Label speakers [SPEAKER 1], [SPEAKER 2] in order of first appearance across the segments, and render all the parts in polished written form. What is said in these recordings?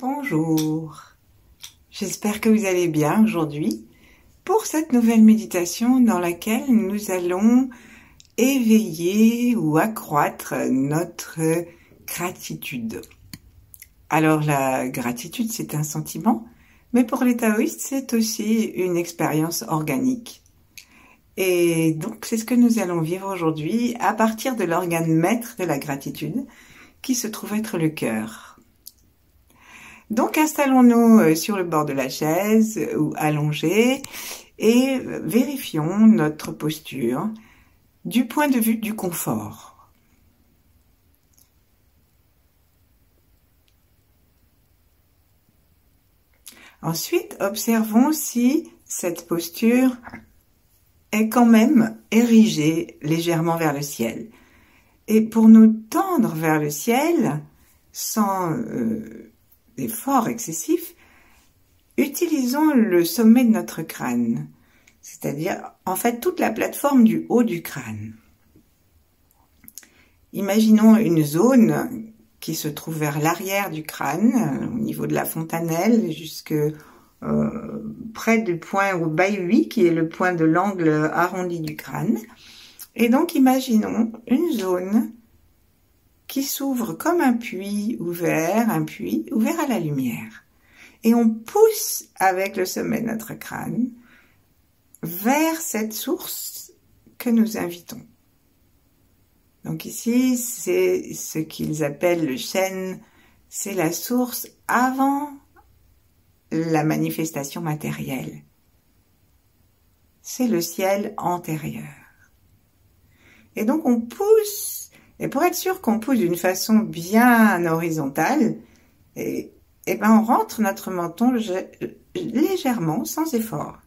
[SPEAKER 1] Bonjour, j'espère que vous allez bien aujourd'hui pour cette nouvelle méditation dans laquelle nous allons éveiller ou accroître notre gratitude. Alors la gratitude, c'est un sentiment, mais pour les taoïstes, c'est aussi une expérience organique. Et donc c'est ce que nous allons vivre aujourd'hui à partir de l'organe maître de la gratitude qui se trouve être le cœur. Donc installons-nous sur le bord de la chaise ou allongés et vérifions notre posture du point de vue du confort. Ensuite, observons si cette posture est quand même érigée légèrement vers le ciel. Et pour nous tendre vers le ciel, sans effort excessif, utilisons le sommet de notre crâne, c'est-à-dire en fait toute la plateforme du haut du crâne. Imaginons une zone qui se trouve vers l'arrière du crâne, au niveau de la fontanelle, jusque près du point au bailli, qui est le point de l'angle arrondi du crâne. Et donc imaginons une zone qui s'ouvre comme un puits ouvert à la lumière. Et on pousse avec le sommet de notre crâne vers cette source que nous invitons. Donc ici, c'est ce qu'ils appellent le chêne, c'est la source avant la manifestation matérielle. C'est le ciel antérieur. Et donc on pousse. Et pour être sûr qu'on pousse d'une façon bien horizontale, on rentre notre menton légèrement, sans effort.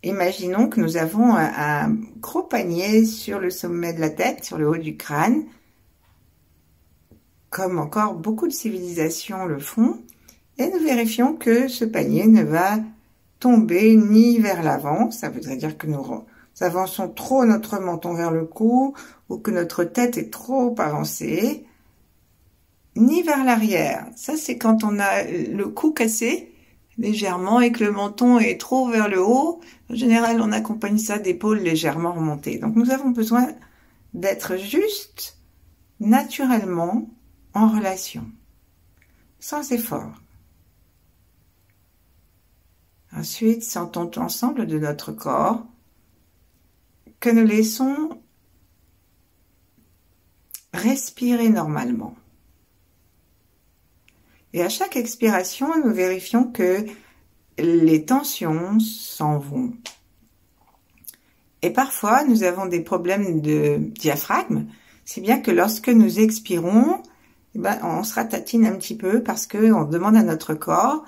[SPEAKER 1] Imaginons que nous avons un gros panier sur le sommet de la tête, sur le haut du crâne, comme encore beaucoup de civilisations le font, et nous vérifions que ce panier ne va tomber ni vers l'avant, ça voudrait dire que nous avançons trop notre menton vers le cou ou que notre tête est trop avancée, ni vers l'arrière. Ça, c'est quand on a le cou cassé légèrement et que le menton est trop vers le haut. En général, on accompagne ça d'épaules légèrement remontées. Donc, nous avons besoin d'être juste naturellement en relation, sans effort. Ensuite, sentons l'ensemble de notre corps que nous laissons respirer normalement. Et à chaque expiration, nous vérifions que les tensions s'en vont. Et parfois, nous avons des problèmes de diaphragme, si bien que lorsque nous expirons, on se ratatine un petit peu parce qu'on demande à notre corps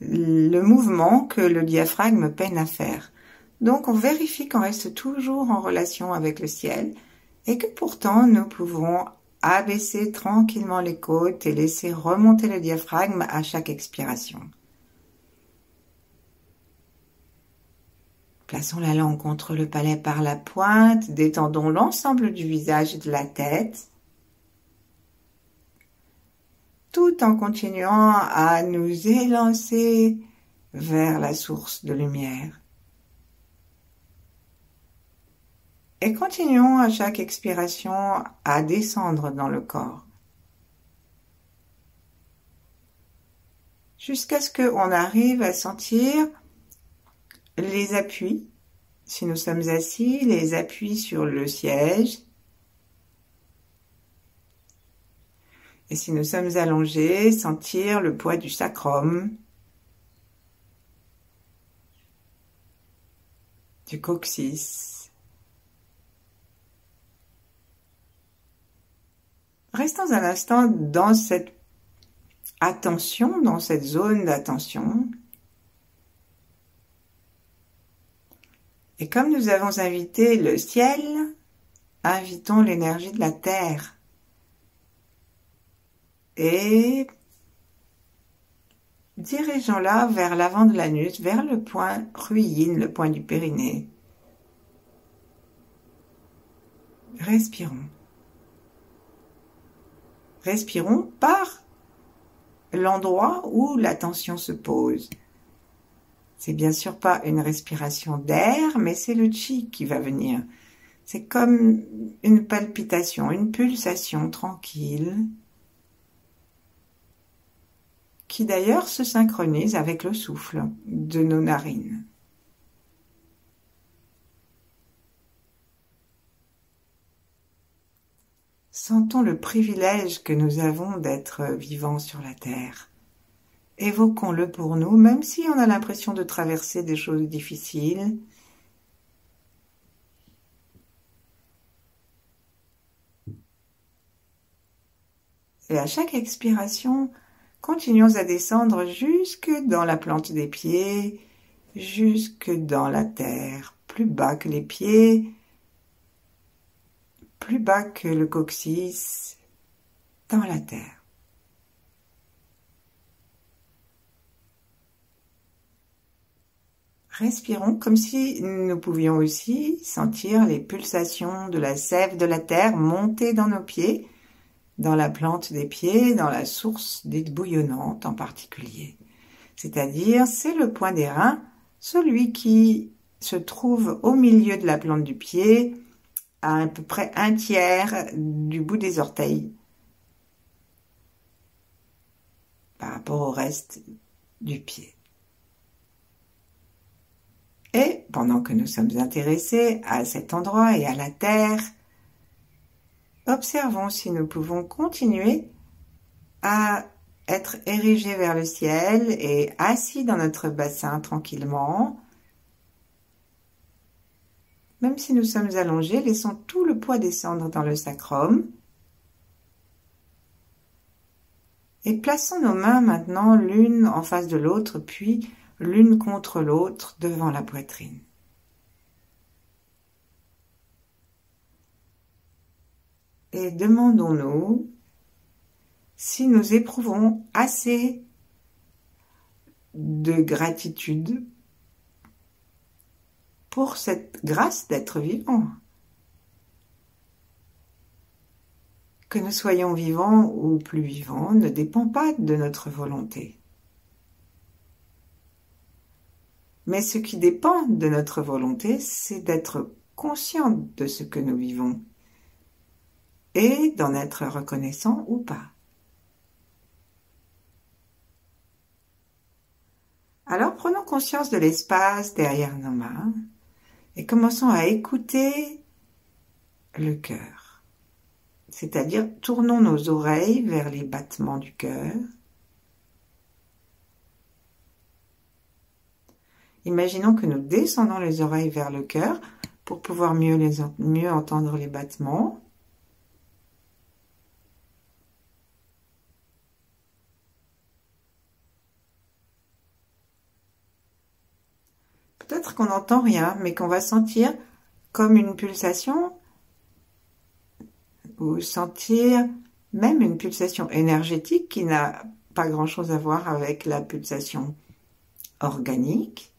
[SPEAKER 1] le mouvement que le diaphragme peine à faire. Donc, on vérifie qu'on reste toujours en relation avec le ciel et que pourtant, nous pouvons abaisser tranquillement les côtes et laisser remonter le diaphragme à chaque expiration. Plaçons la langue contre le palais par la pointe, détendons l'ensemble du visage et de la tête, tout en continuant à nous élancer vers la source de lumière. Et continuons à chaque expiration à descendre dans le corps. Jusqu'à ce qu'on arrive à sentir les appuis, si nous sommes assis, les appuis sur le siège. Et si nous sommes allongés, sentir le poids du sacrum, du coccyx. Restons un instant dans cette attention, dans cette zone d'attention. Et comme nous avons invité le ciel, invitons l'énergie de la terre. Et dirigeons-la vers l'avant de l'anus, vers le point ruine, le point du périnée. Respirons. respirons par l'endroit où la tension se pose. C'est bien sûr pas une respiration d'air, mais c'est le chi qui va venir. C'est comme une palpitation, une pulsation tranquille, qui d'ailleurs se synchronise avec le souffle de nos narines. Sentons le privilège que nous avons d'être vivants sur la Terre. Évoquons-le pour nous, même si on a l'impression de traverser des choses difficiles. Et à chaque expiration, continuons à descendre jusque dans la plante des pieds, jusque dans la terre, plus bas que les pieds, plus bas que le coccyx, dans la terre. Respirons comme si nous pouvions aussi sentir les pulsations de la sève de la terre monter dans nos pieds, dans la plante des pieds, dans la source dite bouillonnante en particulier. C'est-à-dire, c'est le point des reins, celui qui se trouve au milieu de la plante du pied, à peu près un tiers du bout des orteils, par rapport au reste du pied. Et pendant que nous sommes intéressés à cet endroit et à la terre, observons si nous pouvons continuer à être érigés vers le ciel et assis dans notre bassin tranquillement. Même si nous sommes allongés, laissons tout le poids descendre dans le sacrum. Et plaçons nos mains maintenant l'une en face de l'autre, puis l'une contre l'autre devant la poitrine. Et demandons-nous si nous éprouvons assez de gratitude pour cette grâce d'être vivant. Que nous soyons vivants ou plus vivants ne dépend pas de notre volonté. Mais ce qui dépend de notre volonté, c'est d'être conscient de ce que nous vivons et d'en être reconnaissant ou pas. Alors prenons conscience de l'espace derrière nos mains et commençons à écouter le cœur. C'est-à-dire tournons nos oreilles vers les battements du cœur. Imaginons que nous descendons les oreilles vers le cœur pour pouvoir mieux entendre les battements. Peut-être qu'on n'entend rien, mais qu'on va sentir comme une pulsation ou sentir même une pulsation énergétique qui n'a pas grand-chose à voir avec la pulsation organique.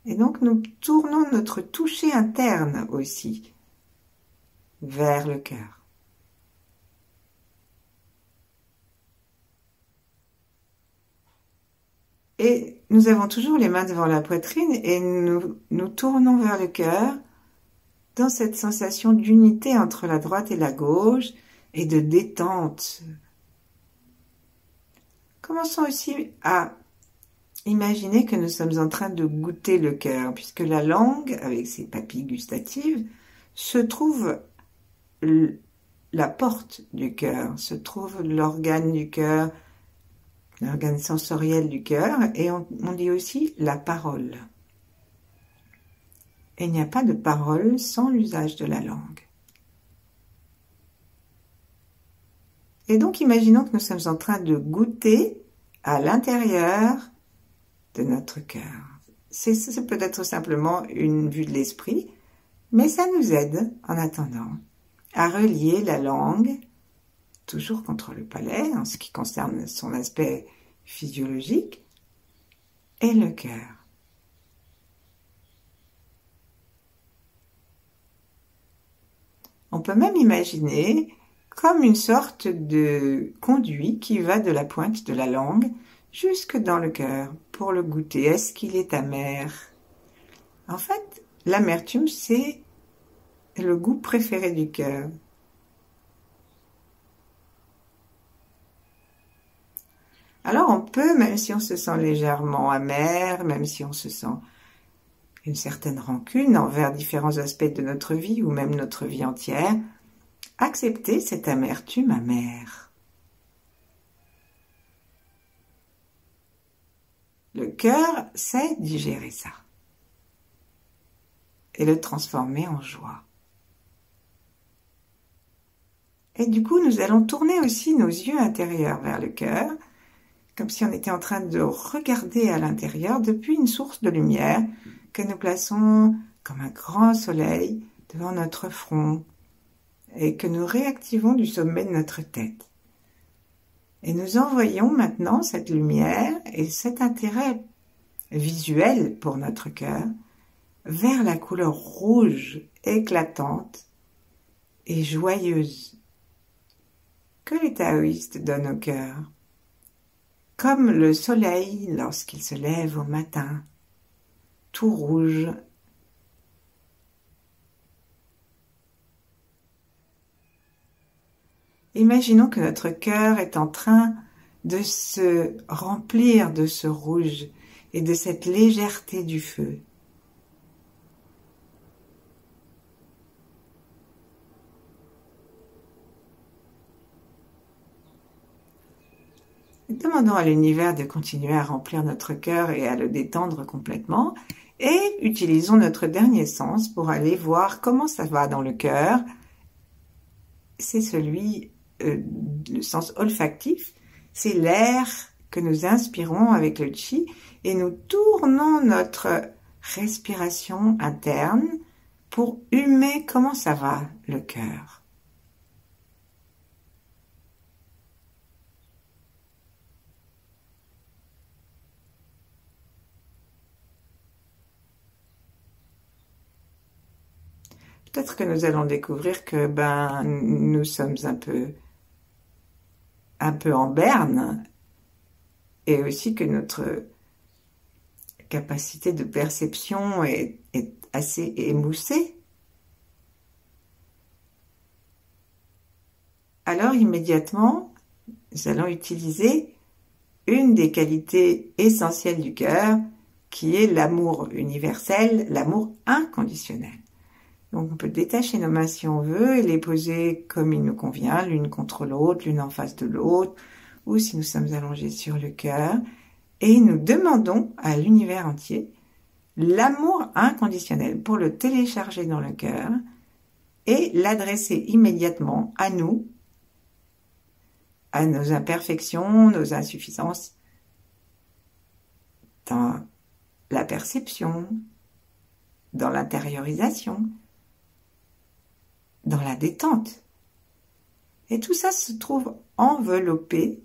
[SPEAKER 1] Et donc nous tournons notre toucher interne aussi vers le cœur. Et nous avons toujours les mains devant la poitrine et nous tournons vers le cœur dans cette sensation d'unité entre la droite et la gauche et de détente. Commençons aussi à imaginer que nous sommes en train de goûter le cœur, puisque la langue, avec ses papilles gustatives, se trouve la porte du cœur, se trouve l'organe du cœur, l'organe sensoriel du cœur, et on dit aussi la parole. Et il n'y a pas de parole sans l'usage de la langue. Et donc imaginons que nous sommes en train de goûter à l'intérieur de notre cœur. C'est peut-être simplement une vue de l'esprit, mais ça nous aide, en attendant, à relier la langue, toujours contre le palais, en ce qui concerne son aspect physiologique, et le cœur. On peut même imaginer comme une sorte de conduit qui va de la pointe de la langue jusque dans le cœur pour le goûter. Est-ce qu'il est amer? En fait, l'amertume, c'est le goût préféré du cœur. Alors on peut, même si on se sent légèrement amer, même si on se sent une certaine rancune envers différents aspects de notre vie ou même notre vie entière, accepter cette amertume amère. Le cœur sait digérer ça et le transformer en joie. Et du coup, nous allons tourner aussi nos yeux intérieurs vers le cœur, comme si on était en train de regarder à l'intérieur depuis une source de lumière que nous plaçons comme un grand soleil devant notre front et que nous réactivons du sommet de notre tête. Et nous envoyons maintenant cette lumière et cet intérêt visuel pour notre cœur vers la couleur rouge éclatante et joyeuse que les taoïstes donnent au cœur, comme le soleil lorsqu'il se lève au matin, tout rouge. Imaginons que notre cœur est en train de se remplir de ce rouge et de cette légèreté du feu. Demandons à l'univers de continuer à remplir notre cœur et à le détendre complètement, et utilisons notre dernier sens pour aller voir comment ça va dans le cœur. C'est celui, le sens olfactif, c'est l'air que nous inspirons avec le chi, et nous tournons notre respiration interne pour humer comment ça va le cœur. Peut-être que nous allons découvrir que nous sommes un peu en berne, et aussi que notre capacité de perception est assez émoussée. Alors immédiatement, nous allons utiliser une des qualités essentielles du cœur, qui est l'amour universel, l'amour inconditionnel. Donc on peut détacher nos mains si on veut et les poser comme il nous convient, l'une contre l'autre, l'une en face de l'autre, ou si nous sommes allongés sur le cœur, et nous demandons à l'univers entier l'amour inconditionnel pour le télécharger dans le cœur et l'adresser immédiatement à nous, à nos imperfections, nos insuffisances, dans la perception, dans l'intériorisation, dans la détente. Et tout ça se trouve enveloppé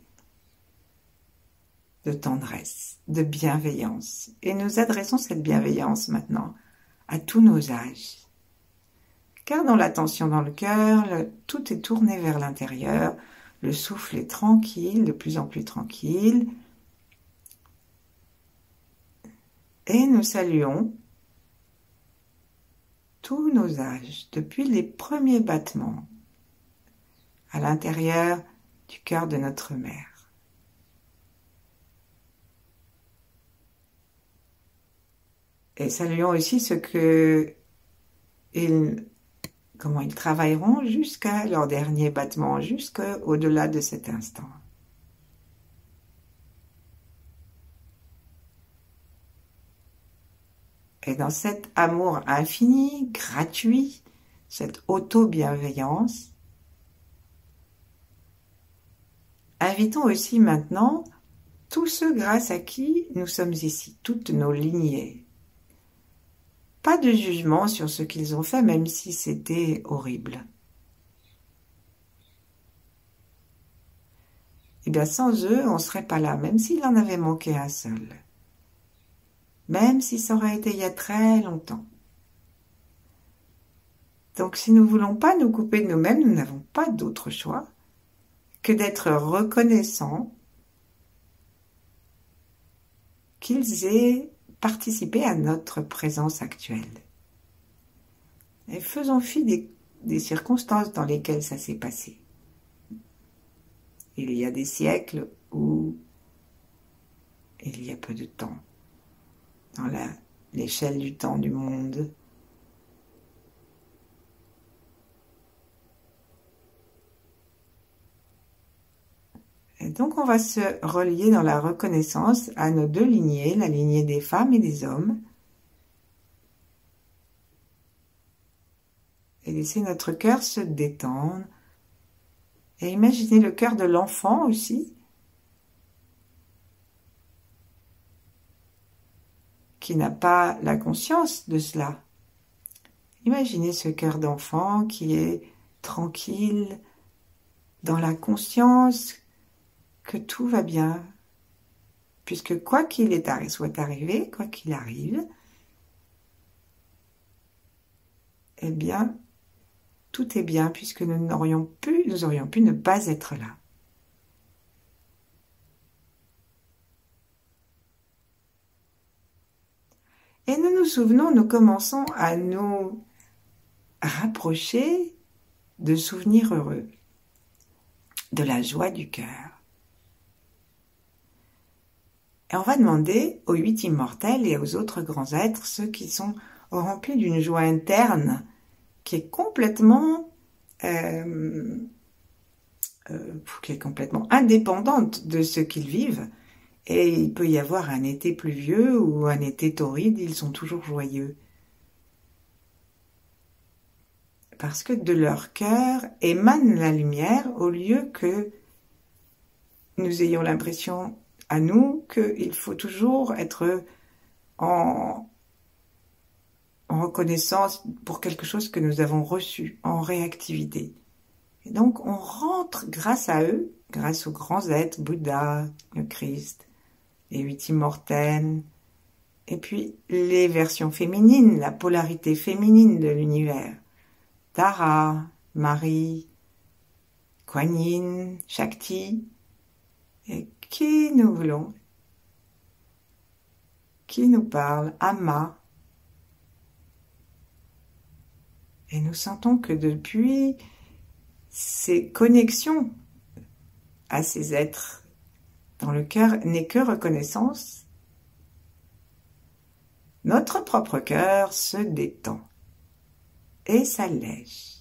[SPEAKER 1] de tendresse, de bienveillance. Et nous adressons cette bienveillance maintenant à tous nos âges. Gardons l'attention dans le cœur, tout est tourné vers l'intérieur, le souffle est tranquille, de plus en plus tranquille. Et nous saluons tous nos âges, depuis les premiers battements, à l'intérieur du cœur de notre mère. Et saluons aussi comment ils travailleront jusqu'à leur dernier battement, jusqu'au-delà de cet instant. Et dans cet amour infini, gratuit, cette auto-bienveillance, invitons aussi maintenant tous ceux grâce à qui nous sommes ici, toutes nos lignées. Pas de jugement sur ce qu'ils ont fait, même si c'était horrible. Eh bien, sans eux, on ne serait pas là, même s'il en avait manqué un seul. Même si ça aurait été il y a très longtemps. Donc, si nous ne voulons pas nous couper de nous-mêmes, nous n'avons pas pas d'autre choix que d'être reconnaissants qu'ils aient participé à notre présence actuelle. Et faisons fi des circonstances dans lesquelles ça s'est passé. Il y a des siècles ou il y a peu de temps, dans l'échelle du temps du monde. Et donc on va se relier dans la reconnaissance à nos deux lignées, la lignée des femmes et des hommes, et laisser notre cœur se détendre, et imaginer le cœur de l'enfant aussi, qui n'a pas la conscience de cela. Imaginez ce cœur d'enfant qui est tranquille, dans la conscience que tout va bien, puisque quoi qu'il soit arrivé, quoi qu'il arrive, eh bien, tout est bien, puisque nous aurions pu ne pas être là. Et nous commençons à nous rapprocher de souvenirs heureux, de la joie du cœur. Et on va demander aux 8 immortels et aux autres grands êtres, ceux qui sont remplis d'une joie interne, qui est complètement indépendante de ce qu'ils vivent. Et il peut y avoir un été pluvieux ou un été torride, ils sont toujours joyeux. Parce que de leur cœur émane la lumière, au lieu que nous ayons l'impression à nous qu'il faut toujours être en reconnaissance pour quelque chose que nous avons reçu, en réactivité. Et donc on rentre grâce à eux, grâce aux grands êtres, Bouddha, le Christ, les 8 immortels, et puis les versions féminines, la polarité féminine de l'univers, Tara, Marie, Kuan Yin, Shakti, et qui nous voulons, qui nous parle, Amma. Et nous sentons que depuis ces connexions à ces êtres, dans le cœur n'est que reconnaissance, notre propre cœur se détend et s'allège.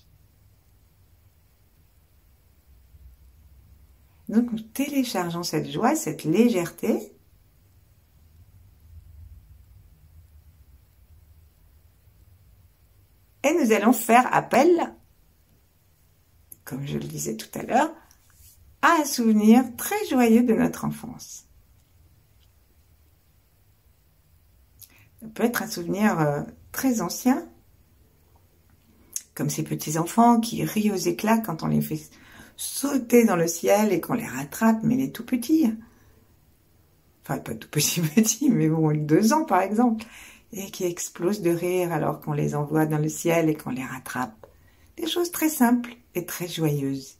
[SPEAKER 1] Donc nous téléchargeons cette joie, cette légèreté, et nous allons faire appel, comme je le disais tout à l'heure, à un souvenir très joyeux de notre enfance. Ça peut être un souvenir très ancien, comme ces petits-enfants qui rient aux éclats quand on les fait sauter dans le ciel et qu'on les rattrape, mais les tout petits. Enfin, pas tout petits, mais bon, 2 ans par exemple, et qui explosent de rire alors qu'on les envoie dans le ciel et qu'on les rattrape. Des choses très simples et très joyeuses.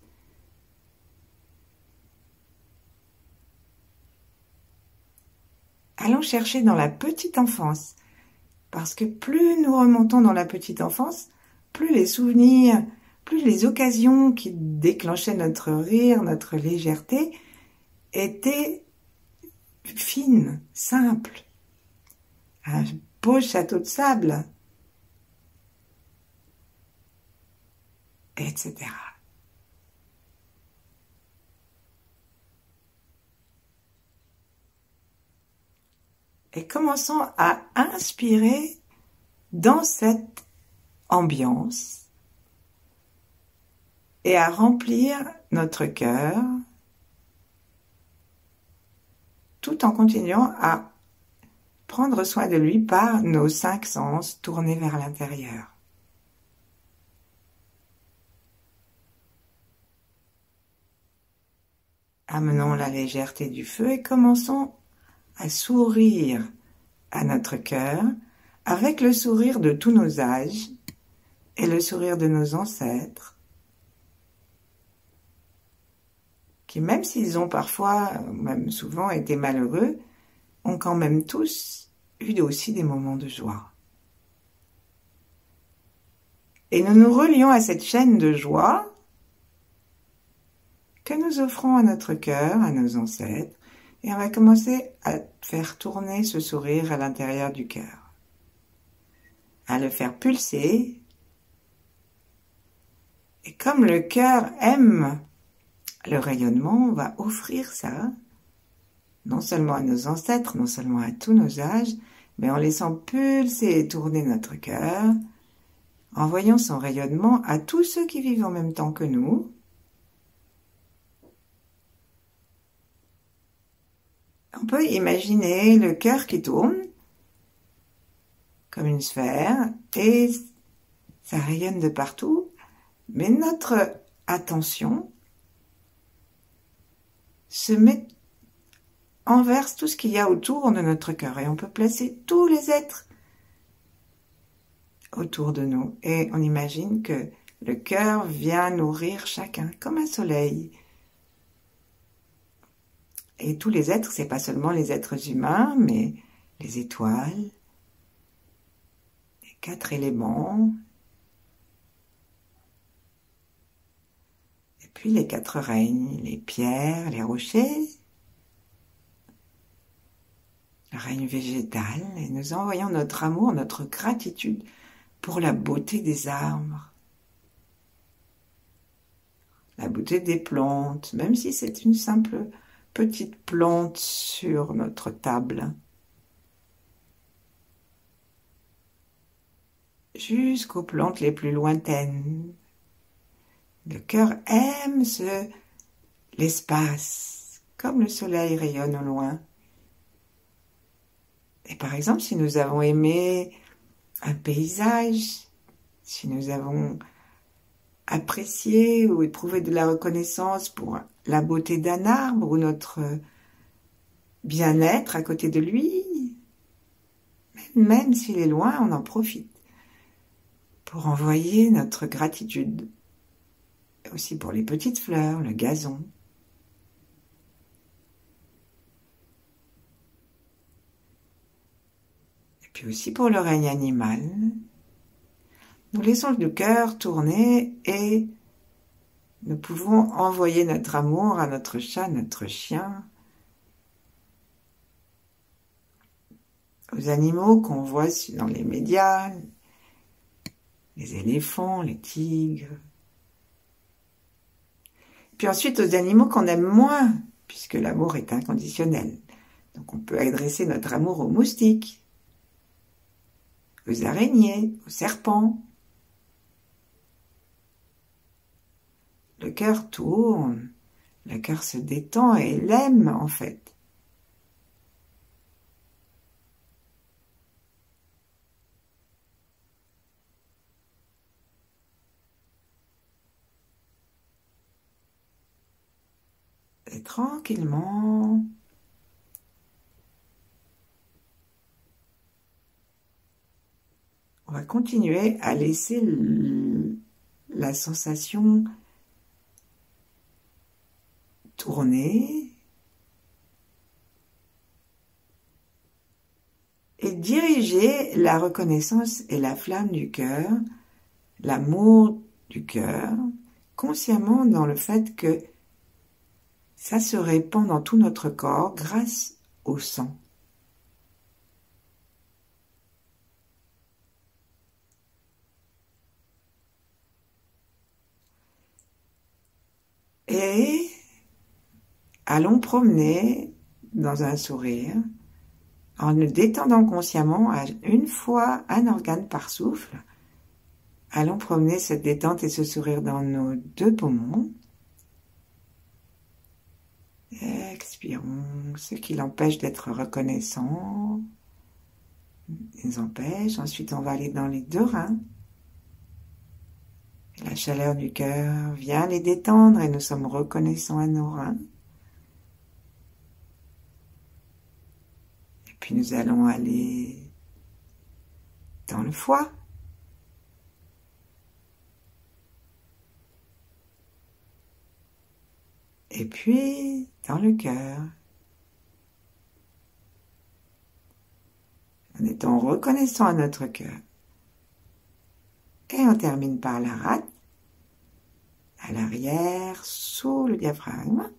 [SPEAKER 1] Allons chercher dans la petite enfance, parce que plus nous remontons dans la petite enfance, plus les souvenirs, plus les occasions qui déclenchaient notre rire, notre légèreté, étaient fines, simples. Un beau château de sable, etc. Et commençons à inspirer dans cette ambiance et à remplir notre cœur tout en continuant à prendre soin de lui par nos 5 sens tournés vers l'intérieur. Amenons la légèreté du feu et commençons à sourire à notre cœur avec le sourire de tous nos âges et le sourire de nos ancêtres, qui, même s'ils ont parfois, même souvent été malheureux, ont quand même tous eu aussi des moments de joie. Et nous nous relions à cette chaîne de joie que nous offrons à notre cœur, à nos ancêtres, et on va commencer à faire tourner ce sourire à l'intérieur du cœur, à le faire pulser. Et comme le cœur aime le rayonnement, on va offrir ça, non seulement à nos ancêtres, non seulement à tous nos âges, mais en laissant pulser et tourner notre cœur, en voyant son rayonnement à tous ceux qui vivent en même temps que nous. On peut imaginer le cœur qui tourne comme une sphère et ça rayonne de partout, mais notre attention se met envers tout ce qu'il y a autour de notre cœur et on peut placer tous les êtres autour de nous et on imagine que le cœur vient nourrir chacun comme un soleil. Et tous les êtres, c'est pas seulement les êtres humains, mais les étoiles, les 4 éléments, et puis les 4 règnes, les pierres, les rochers, le règne végétal, et nous envoyons notre amour, notre gratitude pour la beauté des arbres, la beauté des plantes, même si c'est une simple petite plante sur notre table, jusqu'aux plantes les plus lointaines. Le cœur aime l'espace, comme le soleil rayonne au loin. Et par exemple, si nous avons aimé un paysage, si nous avons apprécié ou éprouvé de la reconnaissance pour la beauté d'un arbre ou notre bien-être à côté de lui, même s'il est loin, on en profite pour envoyer notre gratitude. Et aussi pour les petites fleurs, le gazon. Et puis aussi pour le règne animal. Nous laissons le cœur tourner et nous pouvons envoyer notre amour à notre chat, notre chien, aux animaux qu'on voit dans les médias, les éléphants, les tigres. Puis ensuite aux animaux qu'on aime moins, puisque l'amour est inconditionnel. Donc on peut adresser notre amour aux moustiques, aux araignées, aux serpents. Le cœur tourne, le cœur se détend et l'aime en fait. Et tranquillement, on va continuer à laisser la sensation tourner et diriger la reconnaissance et la flamme du cœur, l'amour du cœur, consciemment dans le fait que ça se répand dans tout notre corps grâce au sang. Et allons promener dans un sourire en nous détendant consciemment à une fois un organe par souffle. Allons promener cette détente et ce sourire dans nos 2 poumons. Expirons ce qui l'empêche d'être reconnaissant. Les empêche. Ensuite, on va aller dans les 2 reins. La chaleur du cœur vient les détendre et nous sommes reconnaissants à nos reins. Et puis nous allons aller dans le foie. et puis dans le cœur. En étant reconnaissant à notre cœur. Et on termine par la rate, à l'arrière, sous le diaphragme.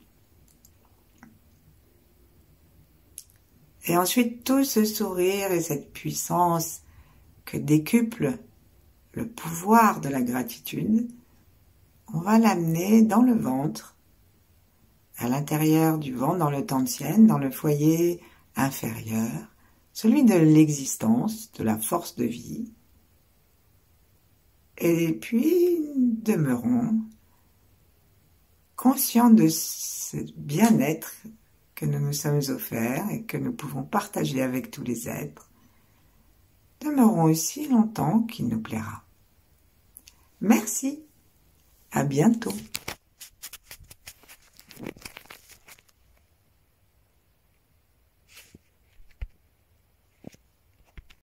[SPEAKER 1] Et ensuite, tout ce sourire et cette puissance que décuple le pouvoir de la gratitude, on va l'amener dans le ventre, à l'intérieur du ventre, dans le Tantian, dans le foyer inférieur, celui de l'existence, de la force de vie. Et puis, demeurons conscients de ce bien-être que nous nous sommes offerts et que nous pouvons partager avec tous les êtres. Demeurons aussi longtemps qu'il nous plaira. Merci, à bientôt.